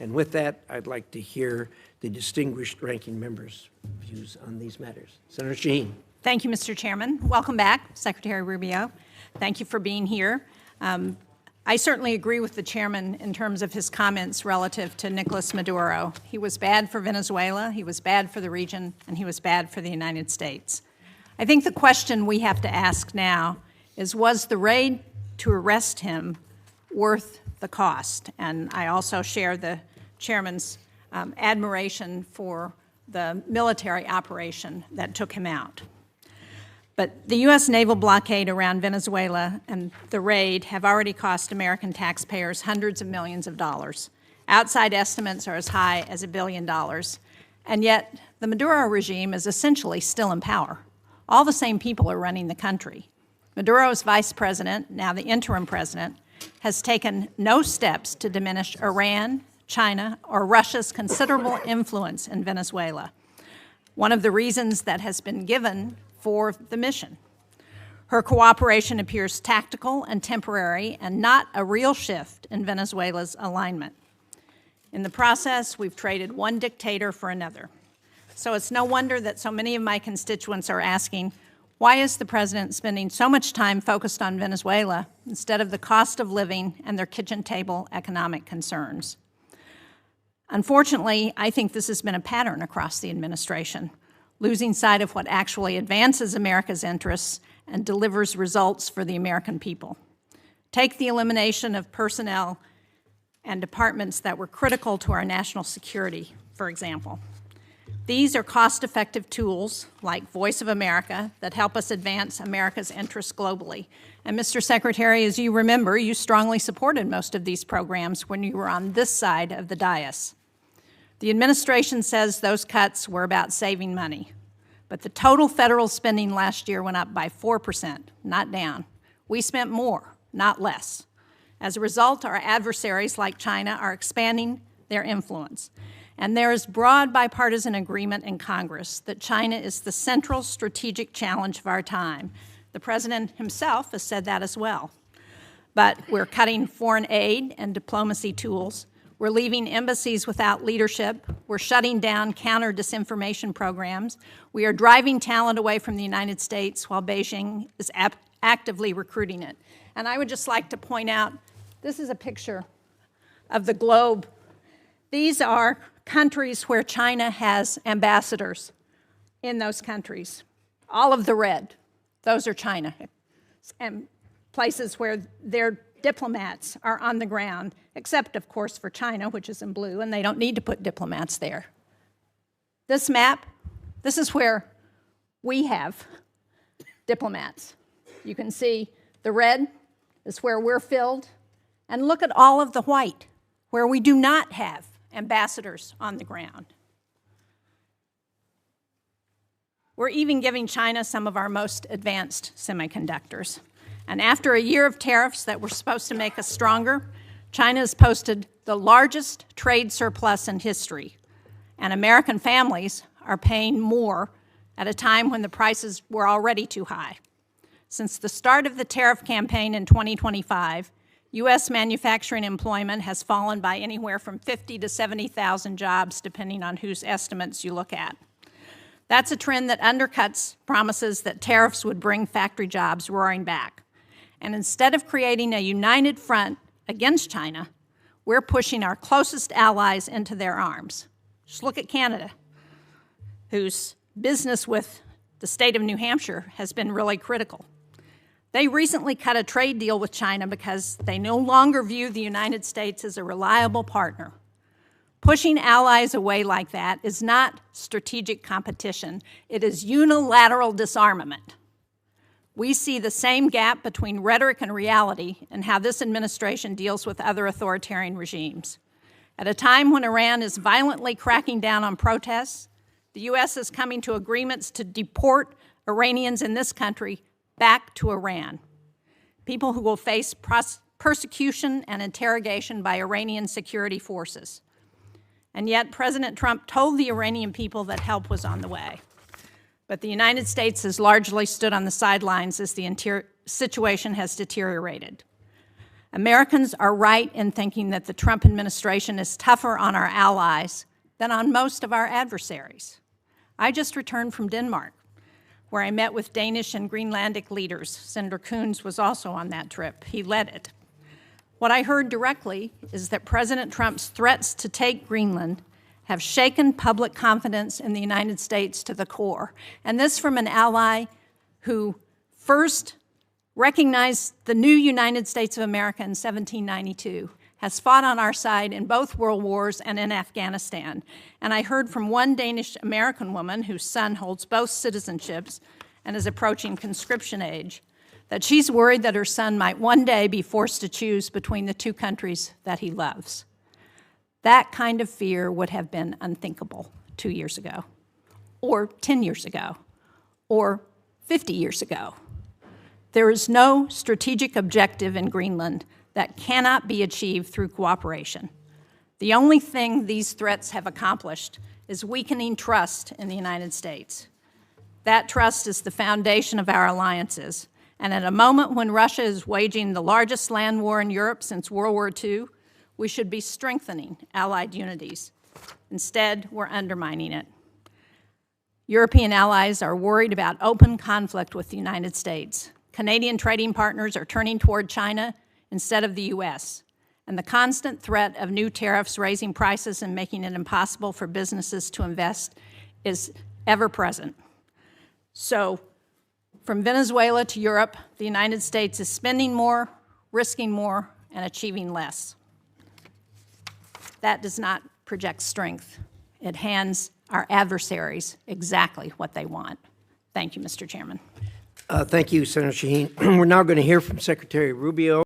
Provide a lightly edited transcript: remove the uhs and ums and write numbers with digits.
And with that, I'd like to hear the distinguished ranking member's views on these matters. Senator Shaheen. Thank you, Mr. Chairman. Welcome back, Secretary Rubio. Thank you for being here. I certainly agree with the chairman in terms of his comments relative to Nicolas Maduro. He was bad for Venezuela, he was bad for the region, and he was bad for the United States. I think the question we have to ask now is, was the raid to arrest him worth the cost? And I also share the chairman's admiration for the military operation that took him out. But the U.S. naval blockade around Venezuela and the raid have already cost American taxpayers hundreds of millions of dollars. Outside estimates are as high as $1 billion. And yet, the Maduro regime is essentially still in power. All the same people are running the country. Maduro's vice president, now the interim president, has taken no steps to diminish Iran, China, or Russia's considerable influence in Venezuela, one of the reasons that has been given for the mission. Her cooperation appears tactical and temporary and not a real shift in Venezuela's alignment. In the process, we've traded one dictator for another. So it's no wonder that so many of my constituents are asking, why is the president spending so much time focused on Venezuela instead of the cost of living and their kitchen table economic concerns? Unfortunately, I think this has been a pattern across the administration, losing sight of what actually advances America's interests and delivers results for the American people. Take the elimination of personnel and departments that were critical to our national security, for example. These are cost-effective tools, like Voice of America, that help us advance America's interests globally. And Mr. Secretary, as you remember, you strongly supported most of these programs when you were on this side of the dais. The administration says those cuts were about saving money, but the total federal spending last year went up by 4%, not down. We spent more, not less. As a result, our adversaries like China are expanding their influence. And there is broad bipartisan agreement in Congress that China is the central strategic challenge of our time. The president himself has said that as well. But we're cutting foreign aid and diplomacy tools. We're leaving embassies without leadership. We're shutting down counter-disinformation programs. We are driving talent away from the United States while Beijing is actively recruiting it. And I would just like to point out, this is a picture of the globe. These are countries where China has ambassadors in those countries. All of the red, those are China. And places where their diplomats are on the ground, except, of course, for China, which is in blue, and they don't need to put diplomats there. This map, this is where we have diplomats. You can see the red is where we're filled, and look at all of the white, where we do not have ambassadors on the ground. We're even giving China some of our most advanced semiconductors. And after a year of tariffs that were supposed to make us stronger, China has posted the largest trade surplus in history. And American families are paying more at a time when the prices were already too high. Since the start of the tariff campaign in 2025, U.S. manufacturing employment has fallen by anywhere from 50 to 70,000 jobs, depending on whose estimates you look at. That's a trend that undercuts promises that tariffs would bring factory jobs roaring back. And instead of creating a united front against China, we're pushing our closest allies into their arms. Just look at Canada, whose business with the state of New Hampshire has been really critical. They recently cut a trade deal with China because they no longer view the United States as a reliable partner. Pushing allies away like that is not strategic competition, it is unilateral disarmament. We see the same gap between rhetoric and reality in how this administration deals with other authoritarian regimes. At a time when Iran is violently cracking down on protests, the U.S. is coming to agreements to deport Iranians in this country back to Iran, people who will face persecution and interrogation by Iranian security forces. And yet President Trump told the Iranian people that help was on the way. But the United States has largely stood on the sidelines as the situation has deteriorated. Americans are right in thinking that the Trump administration is tougher on our allies than on most of our adversaries. I just returned from Denmark, where I met with Danish and Greenlandic leaders. Senator Coons was also on that trip. He led it. What I heard directly is that President Trump's threats to take Greenland have shaken public confidence in the United States to the core. And this from an ally who first recognized the new United States of America in 1792, has fought on our side in both world wars and in Afghanistan. And I heard from one Danish-American woman whose son holds both citizenships and is approaching conscription age, that she's worried that her son might one day be forced to choose between the two countries that he loves. That kind of fear would have been unthinkable 2 years ago, or 10 years ago, or 50 years ago. There is no strategic objective in Greenland that cannot be achieved through cooperation. The only thing these threats have accomplished is weakening trust in the United States. That trust is the foundation of our alliances, and at a moment when Russia is waging the largest land war in Europe since World War II, we should be strengthening Allied unities. Instead, we're undermining it. European allies are worried about open conflict with the United States. Canadian trading partners are turning toward China instead of the U.S., and the constant threat of new tariffs raising prices and making it impossible for businesses to invest is ever present. So, from Venezuela to Europe, the United States is spending more, risking more, and achieving less. That does not project strength. It hands our adversaries exactly what they want. Thank you, Mr. Chairman. Thank you, Senator Shaheen. We're now going to hear from Secretary Rubio.